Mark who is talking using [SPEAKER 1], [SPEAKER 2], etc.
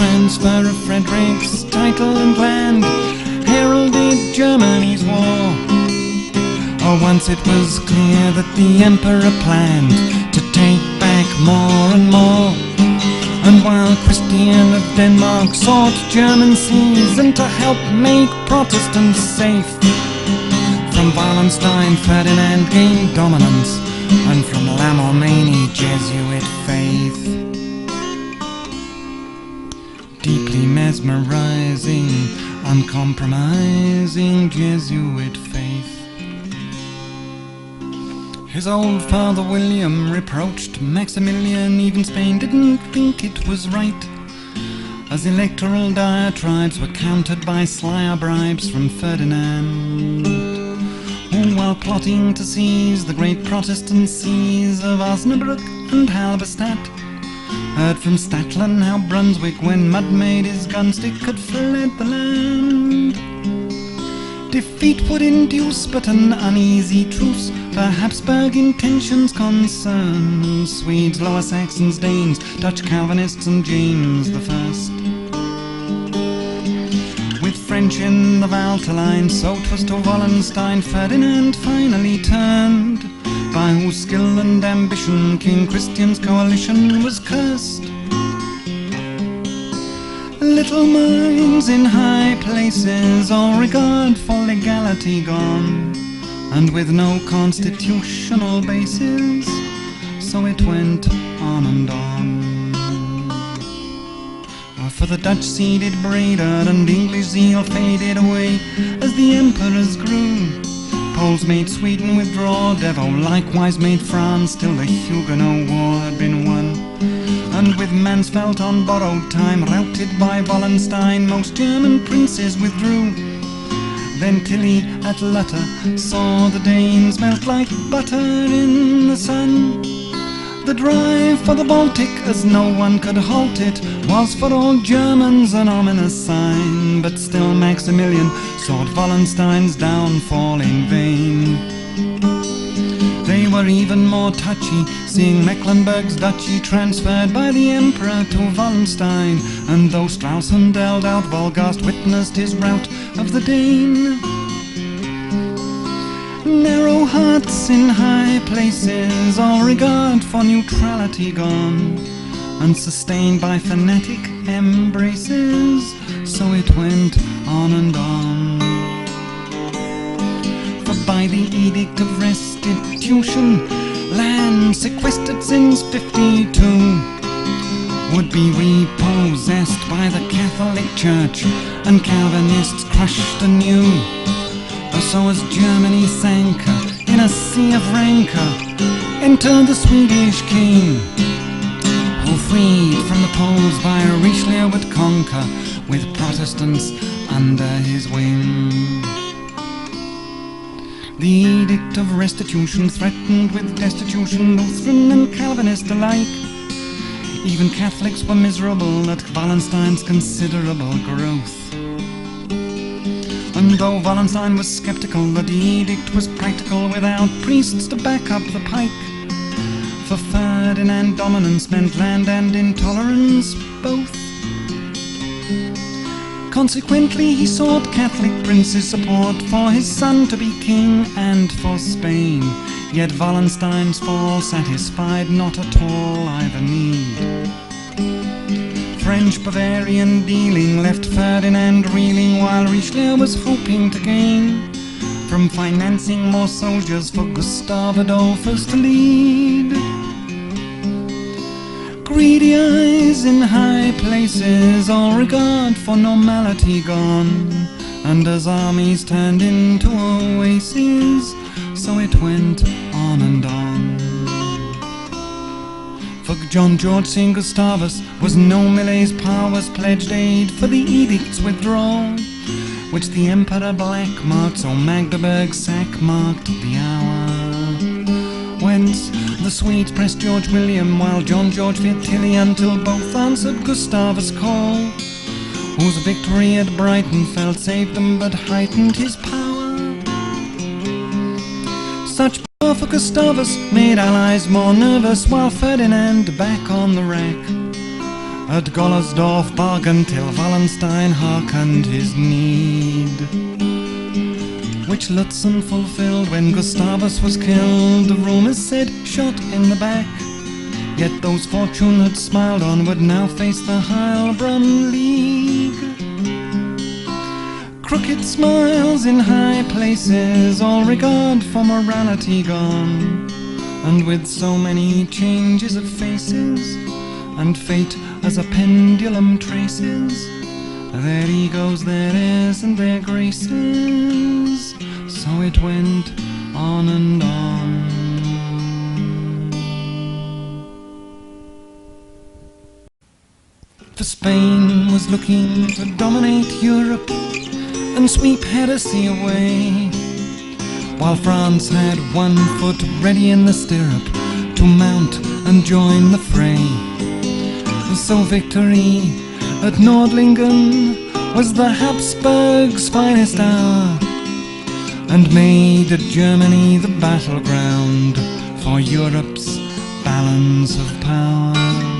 [SPEAKER 1] transfer of Frederick's title and land heralded Germany's war. Oh, once it was clear that the Emperor planned to take back more and more. And while Christian of Denmark sought German seas and to help make Protestants safe, from Wallenstein Ferdinand gained dominance, and from La Montmagny Jesuit faith. Deeply mesmerizing, uncompromising Jesuit faith. His old father William reproached Maximilian, even Spain didn't think it was right, as electoral diatribes were countered by slyer bribes from Ferdinand, who, while plotting to seize the great Protestant sees of Osnabrück and Halberstadt, heard from Statlen how Brunswick, when mud made his gunstick, had fled the land. Defeat would induce but an uneasy truce, for Habsburg intentions concern Swedes, Lower Saxons, Danes, Dutch Calvinists and James I. With French in the Valteline, so 'twas to Wallenstein Ferdinand finally turned, by whose skill and ambition King Christian's coalition was cursed. Little minds in high places, all regard for legality gone, and with no constitutional basis, so it went on and on. For the Dutch ceded Breda, and English zeal faded away as the emperors grew. Poles made Sweden withdraw, Devoe likewise made France, till the Huguenot War had been won. And with Mansfeld on borrowed time, routed by Wallenstein, most German princes withdrew. Then Tilly at Lutter saw the Danes melt like butter in the sun. The drive for the Baltic, as no one could halt it, was for all Germans an ominous sign. But still Maximilian sought Wallenstein's downfall in vain. They were even more touchy, seeing Mecklenburg's duchy transferred by the Emperor to Wallenstein. And though Straussen dealt out, Wolgast witnessed his rout of the Dane. Narrow hearts in high places, all regard for neutrality gone, and sustained by fanatic embraces, so it went on and on. For by the Edict of Restitution, land sequestered since '52 would be repossessed by the Catholic Church, and Calvinists crushed anew. So as Germany sank in a sea of rancor, entered the Swedish king, who freed from the Poles by Richelieu would conquer, with Protestants under his wing. The Edict of Restitution threatened with destitution Lutheran and Calvinist alike. Even Catholics were miserable at Wallenstein's considerable growth. And though Wallenstein was sceptical that the edict was practical without priests to back up the pike, for Ferdinand dominance meant land and intolerance both. Consequently he sought Catholic princes' support for his son to be king and for Spain. Yet Wallenstein's fall satisfied not at all either need. French-Bavarian dealing left Ferdinand reeling, while Richelieu was hoping to gain from financing more soldiers for Gustav Adolphus to lead. Greedy eyes in high places, all regard for normality gone, and as armies turned into oases, so it went on and on. For John George St. Gustavus was no Millays powers pledged aid for the edict's withdrawal, which the Emperor black marked, so Magdeburg sack marked the hour. Whence the Swedes pressed George William, while John George feared Tilly, until both answered Gustavus' call, whose victory at Breitenfeld saved them but heightened his power. Such power for Gustavus made allies more nervous, while Ferdinand back on the rack At Gollersdorf bargained till Wallenstein hearkened his need, which Lutzen fulfilled when Gustavus was killed. The rumours said shot in the back, yet those fortunate smiled on would now face the Heilbronn League. Crooked smiles in high places, all regard for morality gone, and with so many changes of faces, and fate as a pendulum traces their egos, their airs and their graces, so it went on and on. For Spain was looking to dominate Europe and sweep heresy away, while France had one foot ready in the stirrup to mount and join the fray. So victory at Nordlingen was the Habsburgs' finest hour, and made Germany the battleground for Europe's balance of power.